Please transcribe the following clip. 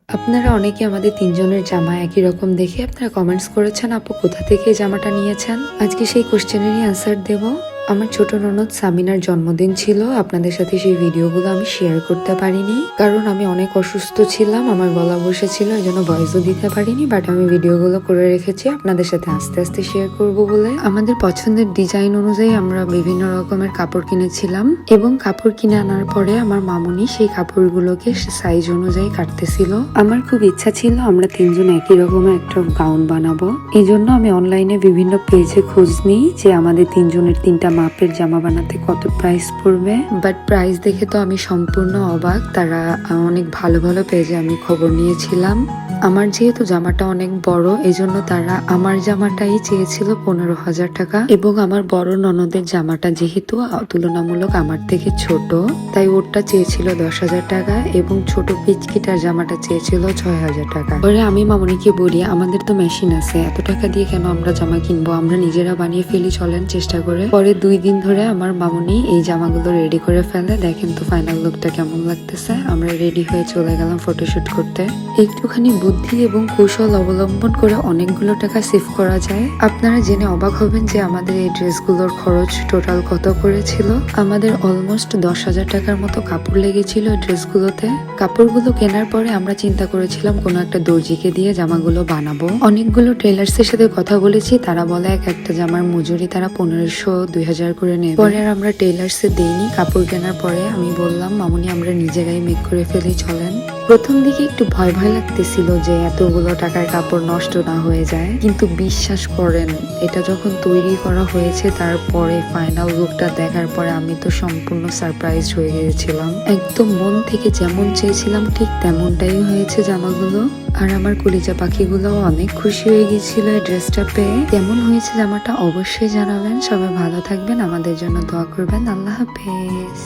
আপনারা অনেকে আমাদের তিনজনের জামা একই রকম দেখে আপনারা কমেন্টস করেছেন, আপু কোথা থেকে এই জামাটা নিয়েছেন। আজকে সেই কোশ্চেনেরই অ্যান্সার দেব। আমার ছোট ননদ সামিনার জন্মদিন ছিল, আপনাদের সাথে সেই ভিডিওগুলো আমি শেয়ার করতে পারিনি কারণ আমি অনেক অসুস্থ ছিলাম, আমার গলা বসেছিল, এই জন্য ভয়েসও দিতে পারিনি। বাট আমি ভিডিওগুলো করে রেখেছি আপনাদের সাথে আস্তে আস্তে শেয়ার করব বলে। আমাদের পছন্দের ডিজাইন অনুযায়ী আমরা বিভিন্ন রকমের কাপড় কিনেছিলাম এবং কাপড় কিনে আনার পরে আমার মামুনি সেই কাপড়গুলোকে সাইজ অনুযায়ী কাটতেছিল। আমার খুব ইচ্ছা ছিল আমরা তিনজন একই রকমের একটা গাউন বানাবো, এই জন্য আমি অনলাইনে বিভিন্ন পেজে খোঁজ নিই যে আমাদের তিনজনের তিনটা মাপের জামা বানাতে কত প্রাইস পড়বে। বাট প্রাইস দেখে তো আমি সম্পূর্ণ অবাক। তারা অনেক ভালো ভালো পেজে আমি খবর নিয়েছিলাম। আমার যেহেতু জামাটা অনেক বড়, এই জন্য তারা আমার জামাটাই চেয়েছিল 15,000 টাকা এবং আমার বড় ননদের জামাটা যেহেতু তুলনামূলক আমার থেকে ছোট, তাই ওরটা চেয়েছিল 10,000 টাকা এবং ছোট পিচকিটার জামাটা চেয়েছিল 6,000 টাকা। পরে আমি মামনিকে বলি, আমাদের তো মেশিন আছে, এত টাকা দিয়ে কেন আমরা জামা কিনবো, আমরা নিজেরা বানিয়ে ফেলি, চলেন চেষ্টা করে। পরে 2 দিন ধরে আমার মামনি এই জামাগুলো রেডি করে ফেলে। দেখেন তো ফাইনাল লুকটা কেমন লাগতেছে। আমরা রেডি হয়ে চলে গেলাম ফটোশুট করতে। একটুখানি বুদ্ধি এবং কৌশল অবলম্বন করে অনেকগুলো টাকা সেভ করা যায়। আপনারা জেনে অবাক হবেন যে আমাদের এই ড্রেসগুলোর খরচ টোটাল কত করেছিল। আমাদের অলমোস্ট 10,000 টাকার মতো কাপড় লেগেছিল ড্রেসগুলোতে। কাপড়গুলো কেনার পরে আমরা চিন্তা করেছিলাম কোনো একটা দর্জিকে দিয়ে জামাগুলো বানাবো। অনেকগুলো টেলার্সের সাথে কথা বলেছি, তারা বলে এক একটা জামার মজুরি তারা 1500-2000 করে নেবে। পরে আর আমরা টেলার্সে দেইনি। কাপড় কেনার পরে আমি বললাম, মামুনি আমরা নিজেরাই মেক করে ফেলি, চলেন। প্রথম দিকে একটু ভয় ভয় লাগতেছিল যে এতগুলো টাকার কাপড় নষ্ট না হয়ে যায়, কিন্তু বিশ্বাস করেন এটা যখন তৈরি করা হয়েছে তারপরে ফাইনাল লুকটা দেখার পরে আমি তো সম্পূর্ণ সারপ্রাইজ হয়ে গিয়েছিলাম। একদম মন থেকে যেমন চেয়েছিলাম ঠিক তেমনটাই হয়েছে জামাগুলো। আর আমার কলিজা পাখিগুলো অনেক খুশি হয়ে গিয়েছিল এই ড্রেসটা পেয়ে। কেমন হয়েছে জামাটা অবশ্যই জানাবেন। সবাই ভালো থাকবেন, আমাদের জন্য দোয়া করবেন। আল্লাহ হাফেজ।